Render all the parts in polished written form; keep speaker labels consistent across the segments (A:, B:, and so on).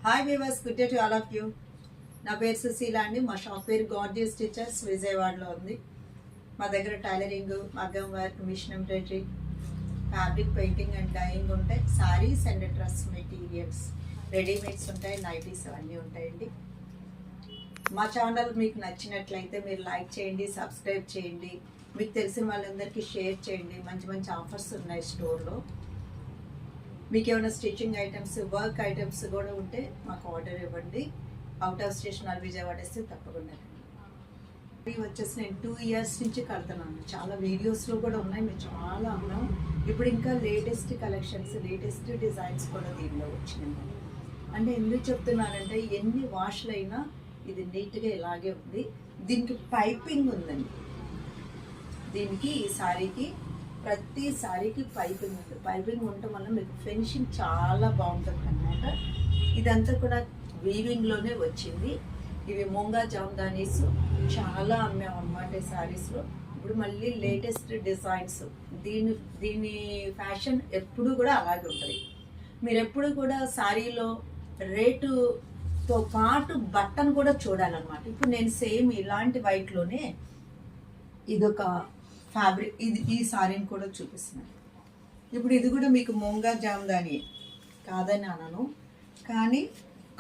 A: Hi weavers, good day to all of you. నా పేరు సుశీల అండి. మా షాప్ పేరు గార్జియస్ స్టిచెస్ విజయవాడలో ఉంది. మా దగ్గర టైలరింగ్, మగ్గం work, machine embroidery, fabric painting and dyeing ఉంటాయి. Saris and dress materials, readymades ఉంటాయి, నైటీస్ అవన్నీ ఉంటాయండి. మా ఛానల్ మీకు నచ్చినట్లయితే మీరు లైక్ చేయండి, సబ్స్క్రైబ్ చేయండి, మీకు తెలిసిన వాళ్ళందరికీ షేర్ చేయండి. మంచి మంచి ఆఫర్స్ ఉన్నాయి స్టోర్లో. మీకు ఏమైనా స్టిచ్చింగ్ ఐటమ్స్, వర్క్ ఐటమ్స్ కూడా ఉంటే మాకు ఆర్డర్ ఇవ్వండి. అవుట్ ఆఫ్ స్టేషన్ విజయవాడ వస్తే తప్పకుండా. ఇవి వచ్చేసి నేను 2 years నుంచి కడుతున్నాను. చాలా వీడియోస్లో కూడా ఉన్నాయి, మేము చాలా అన్నాం. ఇప్పుడు ఇంకా లేటెస్ట్ కలెక్షన్స్, లేటెస్ట్ డిజైన్స్ కూడా దీనిలో వచ్చినాయి. అంటే ఎందుకు చెప్తున్నానంటే ఎన్ని వాష్లు అయినా ఇది నీట్గా ఇలాగే ఉంది. దీనికి పైపింగ్ ఉందండి. దీనికి ఈ శారీకి ప్రతి శారీకి పైపింగ్ ఉంది. పైపింగ్ ఉండటం వల్ల మీకు ఫినిషింగ్ చాలా బాగుంటుంది అన్నమాట. ఇదంతా కూడా వీవింగ్లోనే వచ్చింది. ఇవి మూంగా జామ్దానీస్ చాలా అమ్మాం అన్నమాట ఈ శారీస్లో. ఇప్పుడు మళ్ళీ లేటెస్ట్ డిజైన్స్. దీని ఫ్యాషన్ ఎప్పుడు కూడా అలాగే ఉంటుంది. మీరు ఎప్పుడు కూడా శారీలో రేటుతో పాటు బట్టను కూడా చూడాలన్నమాట. ఇప్పుడు నేను సేమ్ ఇలాంటి వైట్లోనే ఇదొక ఫ్యాబ్రిక్, ఈ సారీని కూడా చూపిస్తున్నాను. ఇప్పుడు ఇది కూడా మీకు మూంగా జామ్దాని కాదని అనను, కానీ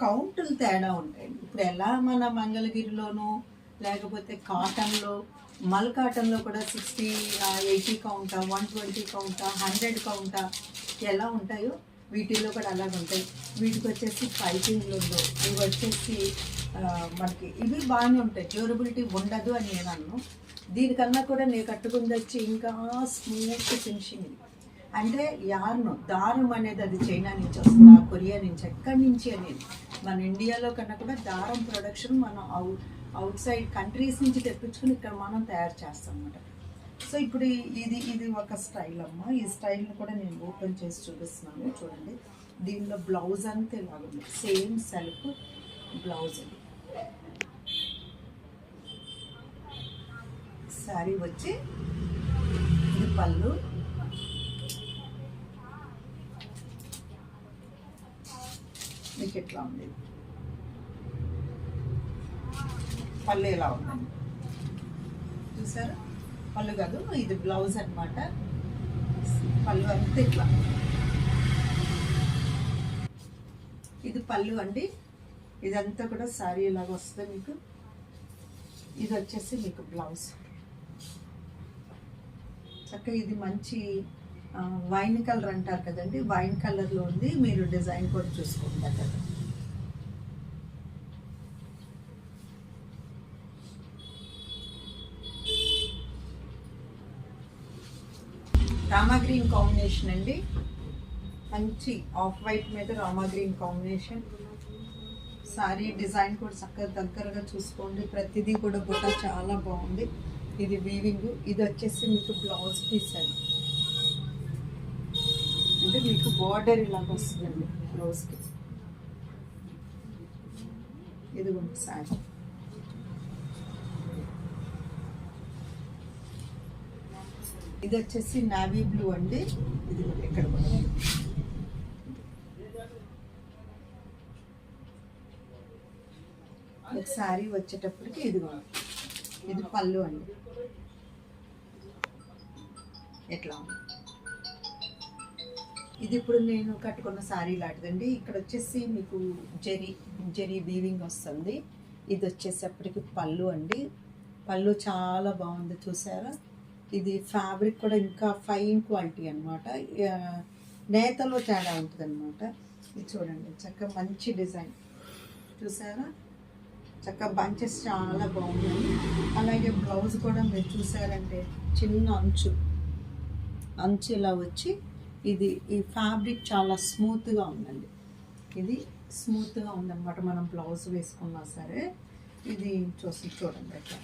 A: కౌంటులు తేడా ఉంటాయి. ఇప్పుడు ఎలా మన మంగళగిరిలోనూ లేకపోతే కాటన్లో, మల్ కాటన్లో కూడా 60, 80 కౌంటా, 120 కౌంటా, 100 కౌంటా ఎలా ఉంటాయో వీటిల్లో కూడా అలాగే ఉంటాయి. వీటికి వచ్చేసి పైపింగ్లు ఉండవు. ఇవి వచ్చేసి మనకి ఇవి బాగానే ఉంటాయి, డ్యూరబిలిటీ ఉండదు అని నేను అన్నాను. దీనికన్నా కూడా నేను కట్టుకుంది వచ్చి ఇంకా స్మూత్ ఫినిషింగ్. అంటే దారం అనేది అది చైనా నుంచి వస్తుంది, కొరియా నుంచి, ఎక్కడి నుంచి అనేది. మన ఇండియాలో కన్నా కూడా దారం ప్రొడక్షన్ మనం అవుట్ సైడ్ కంట్రీస్ నుంచి తెప్పించుకుని ఇక్కడ మనం తయారు చేస్తాం అన్నమాట. సో ఇప్పుడు ఇది ఒక స్టైల్ అమ్మ. ఈ స్టైల్ని కూడా నేను ఓపెన్ చేసి చూపిస్తున్నాను. చూడండి, దీనిలో బ్లౌజ్ అంతా ఇలాగుంది, సేమ్ సెల్ఫ్ బ్లౌజ్. అది శారీ వచ్చి ఇది పళ్ళు. మీకు ఎట్లా ఉంది పళ్ళు, ఎలా ఉందండి చూసారా? పళ్ళు కాదు, ఇది బ్లౌజ్ అన్నమాట. పళ్ళు అంతా ఇట్లా, ఇది పళ్ళు అండి. ఇదంతా కూడా శారీ ఇలాగ వస్తుంది మీకు. ఇది వచ్చేసి మీకు బ్లౌజ్. చక్కగా ఇది మంచి వైన్ కలర్ అంటారు కదండి, వైన్ కలర్లో ఉంది. మీరు డిజైన్ కూడా చూసుకుంటారు కదా. రామా గ్రీన్ కాంబినేషన్ అండి. మంచి ఆఫ్ వైట్ మీద Rama green combination. Sorry design కూడా చక్కగా దగ్గరగా చూసుకోండి. ప్రతిదీ కూడా బుట్ట చాలా బాగుంది. ఇది వీవింగ్. ఇది వచ్చేసి మీకు బ్లౌజ్ పీస్ అండి. అంటే మీకు బార్డర్ ఇలాగ వస్తుందండి బ్లౌజ్కి. ఇది ఒక శారీ. ఇది వచ్చేసి నావీ బ్లూ అండి. ఇది ఎక్కడ శారీ వచ్చేటప్పటికి ఇది పళ్ళు అండి. ఎట్లా ఉంది ఇది? ఇప్పుడు నేను కట్టుకున్న శారీ లాంటిదండి. ఇక్కడ వచ్చేసి మీకు జరీ వీవింగ్ వస్తుంది. ఇది వచ్చేసప్పటికి పళ్ళు అండి. పళ్ళు చాలా బాగుంది, చూసారా? ఇది ఫ్యాబ్రిక్ కూడా ఇంకా ఫైన్ క్వాలిటీ అనమాట. నేతలో తేడా ఉంటుంది అనమాట. ఇది చూడండి, చక్కగా మంచి డిజైన్ చూసారా? చక్కగా బంచెస్ చాలా బాగున్నాయి. అలాగే బ్లౌజ్ కూడా మీరు చూసారంటే చిన్న అంచు ఇలా వచ్చి ఈ ఫ్యాబ్రిక్ చాలా స్మూత్గా ఉందండి. ఇది స్మూత్గా ఉందన్నమాట. మనం బ్లౌజ్ వేసుకున్నా సరే ఇది చూడండి అట్లా.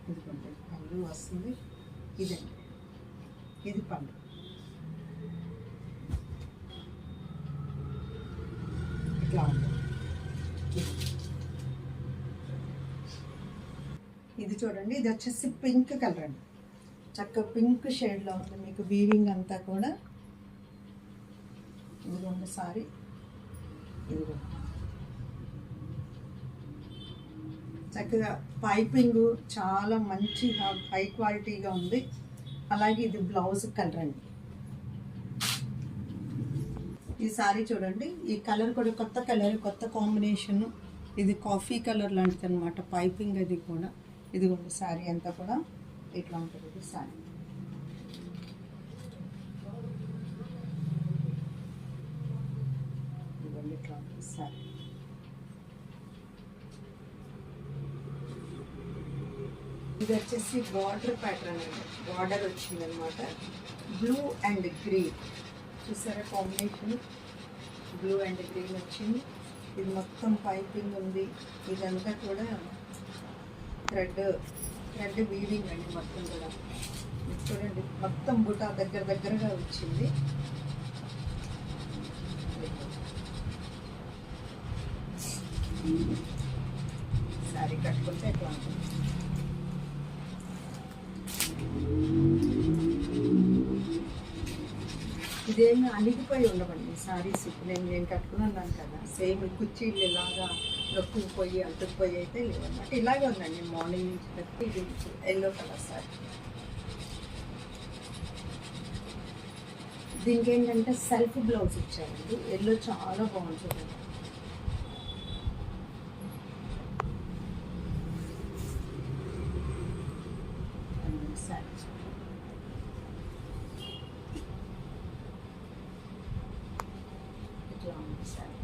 A: ఇదిగోండి పళ్ళు వస్తుంది. ఇదండి, ఇది పళ్ళు. ఇట్లా ఉంది. ఇది చూడండి, ఇది వచ్చేసి పింక్ కలర్ అండి. చక్కగా పింక్ షేడ్లో ఉంది మీకు వీవింగ్ అంతా కూడా. చూడండి సారీ, ఇదిగో చక్కగా పైపింగ్ చాలా మంచి హై క్వాలిటీగా ఉంది. అలాగే ఇది బ్లౌజ్ కలర్ అండి. ఈ సారీ చూడండి, ఈ కలర్ కూడా కొత్త కలర్, కొత్త కాంబినేషన్. ఇది కాఫీ కలర్ లాంటిది అనమాట. పైపింగ్ అది కూడా ఇదిగోండి. సారీ అంతా కూడా ఇట్లా ఉంటుంది. ఇది సారీ ఇదిగోండి, ఇట్లా ఉంటుంది సారీ. ఇది వచ్చేసి బార్డర్ ప్యాటర్న్ అండి. బార్డర్ వచ్చింది అనమాట. బ్లూ అండ్ గ్రీన్ చూసారా కాంబినేషన్. బ్లూ అండ్ గ్రీన్ వచ్చింది. ఇది మొత్తం పైపింగ్ ఉంది. ఇదంతా కూడా థ్రెడ్ వీవింగ్ అండి మొత్తం కూడా. చూడండి మొత్తం బుటా దగ్గరగా వచ్చింది. సారీ కట్టుకుంటే ఎట్లా ఉంటుంది. ఇదేమీ అలిగిపోయి ఉండవండి సారీస్. నేను కట్టుకున్నాను కదా, సేమ్ కుర్చీలు ఇలాగా నొక్కుపోయి అంటుకుపోయి అయితే లేవన్నమాట. ఇలాగే ఉందండి మార్నింగ్ నుంచి కట్టి. ఇది ఎల్లో కలర్ సారీ. దీనికి ఏంటంటే సెల్ఫ్ బ్లౌజ్ ఇచ్చారండి. ఎల్లో చాలా బాగుంటుంది. సారీ ఇట్లా ఉంది సారీ.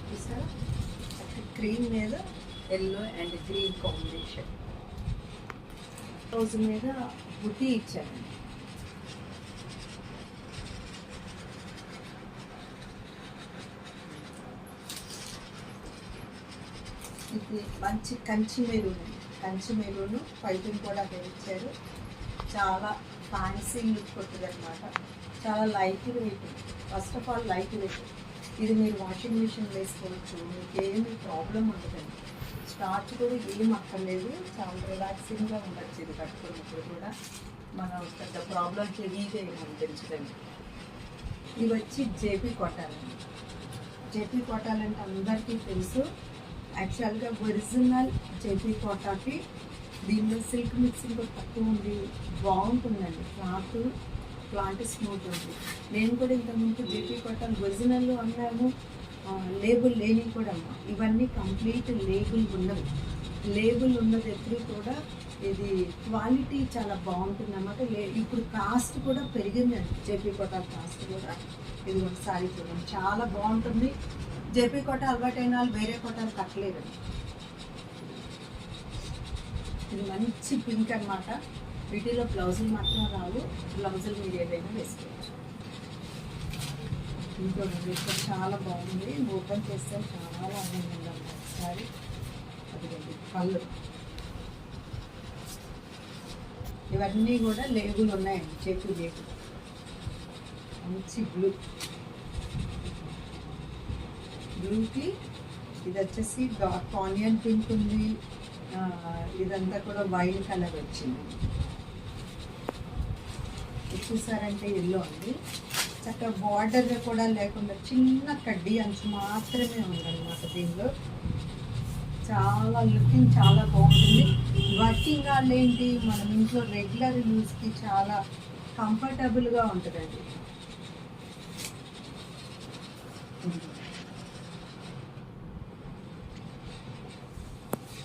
A: చూసారా క్రీమ్ మీద yellow and green combination. Blouse మీద బుటీ ఇచ్చారండి. ఇది మంచి కంచి మెరూను పైపింగ్ కూడా ఇచ్చారు. చాలా ఫ్యాన్సీ లుక్ కొట్టదు అనమాట. చాలా light weight. First of all light weight. ఇది మీరు వాషింగ్ మిషన్ వేసుకోవచ్చు. మీకు ఏమి ప్రాబ్లం ఉండదండి. స్టార్చ్ కూడా ఏం అక్కర్లేదు. చాలా రిలాక్సింగ్గా ఉండొచ్చు. ఇది కట్టుకున్నప్పుడు కూడా మనం పెద్ద ప్రాబ్లం హెవీగా ఏమని తెలుసుదండి. ఇవి వచ్చి జేపీ కొట్టాలండి. జేపీ కొట్టాలంటే అందరికీ తెలుసు. యాక్చువల్గా ఒరిజినల్ జేపీ కోటాకి దీనిలో సిల్క్ మిక్సింగ్ కూడా తక్కువ ఉంది. బాగుంటుందండి. క్లాత్ స్మూత్ ఉంది. నేను కూడా ఇంతకుముందు జేపీ కోటాలు ఒరిజినల్ అన్నాము. లేబుల్ లేని కూడా అమ్మా. ఇవన్నీ కంప్లీట్ లేబుల్ ఉన్నవి. లేబుల్ ఉన్నది ఎప్పుడు కూడా ఇది క్వాలిటీ చాలా బాగుంటుంది అన్నమాట. ఇప్పుడు కాస్ట్ కూడా పెరిగిందండి. జేపీ కోటాల కాస్ట్ కూడా. ఇది ఒకసారి చూడండి, చాలా బాగుంటుంది. జేపీ కోట అలవాటైన వాళ్ళు వేరే కోటాలు కట్టలేదండి. ఇది మంచి పింక్ అనమాట. వీటిలో బ్లౌజులు మాత్రం రావు. బ్లౌజులు మీరు ఏదైనా వేసుకోవచ్చు. ఇంకోటి ఇక్కడ చాలా బాగుంది. ఓపెన్ చేస్తే చాలా ఆనందంగా ఉంది. ఒకసారి అది కళ్ళు ఇవన్నీ కూడా లేబుల్ ఉన్నాయండి. చేతులు లేబుల్. మంచి బ్లూకి ఇది వచ్చేసి డార్క్ ఆనియన్ పింక్ ఉంది. ఇదంతా కూడా వైన్ కలర్ వచ్చింది. చూసారంటే ఎల్లో ఉంది. చక్కగా బార్డర్ కూడా లేకుండా చిన్న కడ్డీ అంచు మాత్రమే ఉందన్నమాట. దీనిలో చాలా లుకింగ్ చాలా బాగుంటుంది. వర్కింగ్ వాళ్ళు ఏంటి, మనం ఇంట్లో రెగ్యులర్ యూస్కి చాలా కంఫర్టబుల్గా ఉంటుందండి.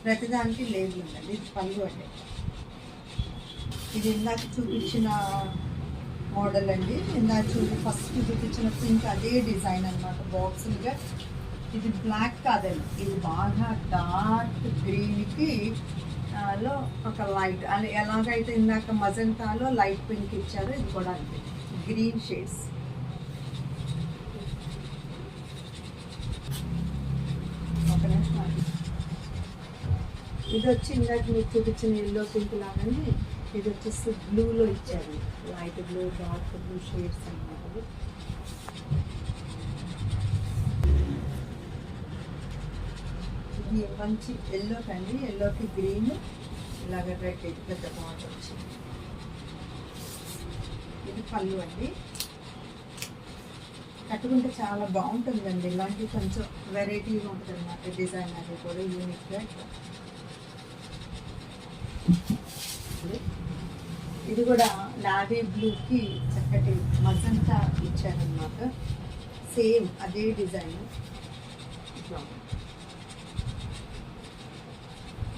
A: ప్రతిదానికి లేబుల్ ఉందండి. ఇది పళ్ళు అండి. ఇది ఇందాక చూపించిన మోడల్ అండి. ఇందాక ఫస్ట్ చూపించిన పింక్ అదే డిజైన్ అనమాట. బాక్సులుగా. ఇది బ్లాక్ కాదండి. ఇది బాగా డార్క్ గ్రీన్కి లో ఒక లైట్ అది ఎలాగైతే ఇందాక మజంతాలో లైట్ పింక్ ఇచ్చారో ఇది కూడా అంతే. Green shades. ఒక నిమిషం. ఇది వచ్చి ఇందాక మీకు చూపించిన ఎల్లో పింక్ లాగానే ఇది వచ్చేసి బ్లూలో ఇచ్చారు. Light blue, dark blue shades అన్నమాట. ఇది మంచి ఎల్లో కండి, ఎల్లోకి గ్రీన్ ఇలాగ రెడ్ పెద్ద బార్డర్ వచ్చింది. ఇది పళ్ళు అండి. కట్టుకుంటే చాలా బాగుంటుందండి. ఇలాంటి కొంచెం వెరైటీగా ఉంటుంది అన్నమాట డిజైన్, అది కూడా యూనిక్గా. ఇది కూడా నావీ బ్లూకి చక్కటి మజంతా ఇచ్చారనమాట. సేమ్ అదే డిజైన్.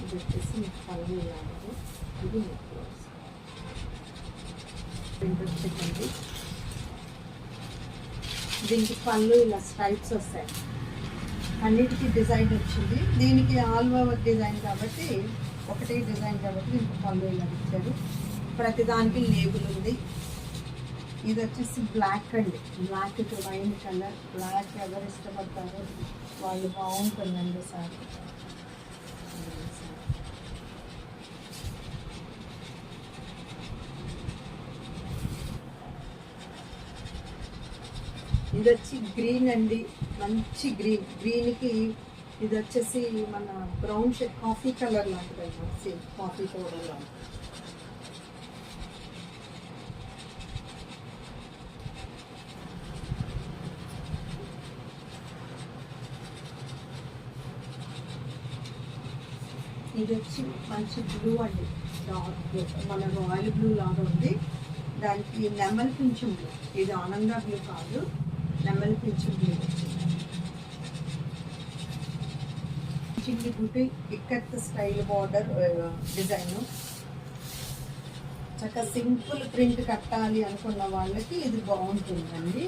A: ఇది వచ్చేసి పళ్ళు లాంటిది. ఇది వచ్చిందండి. దీనికి పళ్ళు ఇలా స్ట్రైప్స్ వస్తాయి. అన్నిటికీ డిజైన్ వచ్చింది. దీనికి ఆల్ ఓవర్ డిజైన్ కాబట్టి, ఒకటే డిజైన్ కాబట్టి దీనికి పళ్ళు ఇలా ఇచ్చారు. ప్రతిదానికి లేబుల్ ఉంది. ఇది వచ్చేసి బ్లాక్ అండి. Black wine colour. బ్లాక్ ఎవరు ఇష్టపడతారో వాళ్ళు బాగుంటుందండి సార్. ఇది వచ్చి గ్రీన్ అండి, మంచి గ్రీన్. గ్రీన్కి ఇది వచ్చేసి మన బ్రౌన్ షేడ్ కాఫీ కలర్ లాంటిది అనమాట. సేమ్ కాఫీ పౌడర్ లాంటిది. ఇది వచ్చి మంచి బ్లూ అండి, డార్క్ బ్లూ, మన రాయల్ బ్లూ లాగా ఉంది. దానికి నెమలి పింఛం బ్లూ. ఇది ఆనంద బ్లూ కాదు, నెమలి పింఛం బ్లూ వచ్చింది. చిన్ని బుట్టి ఇక్కత్ స్టైల్ బార్డర్ డిజైన్. చక్కగా సింపుల్ ప్రింట్ కట్టాలి అనుకున్న వాళ్ళకి ఇది బాగుంటుందండి.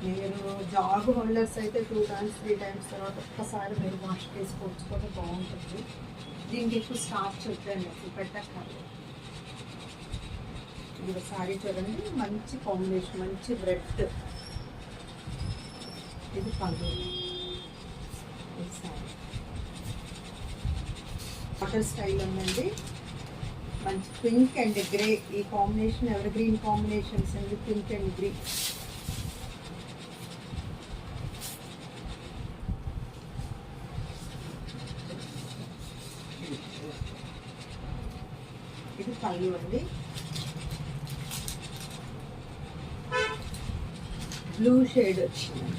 A: మీరు జాగ్ హోల్డర్స్ అయితే 2 times 3 times తర్వాత ఒక్కసారి మీరు వాష్ చేసుకోవచ్చు కూడా బాగుంటుంది. దీనికి ఎక్కువ స్టార్చ్ వచ్చాను పెట్టక్కర్లేదు. ఇది సారీ చూడండి, మంచి కాంబినేషన్, మంచి రెడ్. ఇది పళ్ళు. ఇది సారీ వాటర్ స్టైల్ ఉందండి. మంచి పింక్ అండ్ గ్రే ఈ కాంబినేషన్ ఎవర్ గ్రీన్ కాంబినేషన్స్ అండి. Pink and green. ఇది పళ్ళు అండి. బ్లూ షేడ్ వచ్చింది.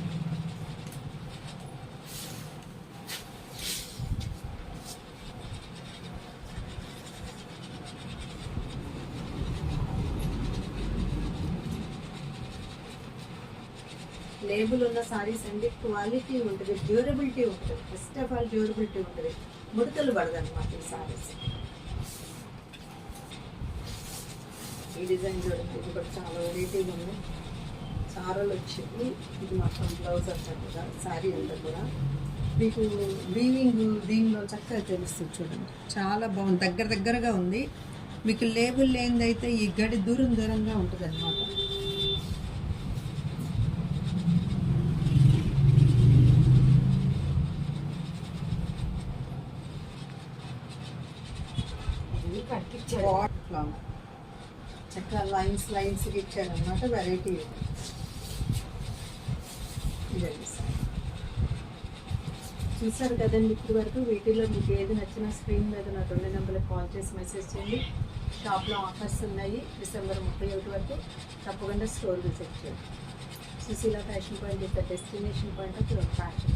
A: లేబుల్ ఉన్న సారీస్ అండి, క్వాలిటీ ఉంటుంది, డ్యూరబిలిటీ ఉంటుంది. ఫస్ట్ ఆఫ్ ఆల్ డ్యూరబిలిటీ ఉంటుంది, ముడతలు పడదన్నమాట ఈ సారీస్. ఈ డిజైన్ చూడండి, ఇది కూడా చాలా వెరైటీగా ఉంది. సారలు వచ్చింది. ఇది మొత్తం బ్లౌజ్ వచ్చారు కదా, శారీ అంతా కూడా మీకు వీవింగ్ దీనిలో చక్కగా తెలుస్తుంది చూడండి. చాలా బాగుంది, దగ్గరగా ఉంది. మీకు లేబుల్ లేనిదైతే ఈ గడి దూరంగా ఉంటుంది అన్నమాట. చక్కగా లైన్స్ ఇచ్చారు అన్నమాట. వెరైటీ చూసారు కదండి ఇప్పటి వరకు. వీటిలో మీకు ఏది నచ్చినా స్క్రీన్ మీద నా 2 నెంబర్లకు కాల్ చేసి మెసేజ్ చేయండి. షాప్లో ఆఫర్స్ ఉన్నాయి డిసెంబర్ 31 వరకు. తప్పకుండా స్టోర్ విజిట్ చేయండి. Sushila fashion point is the destination point of your fashion.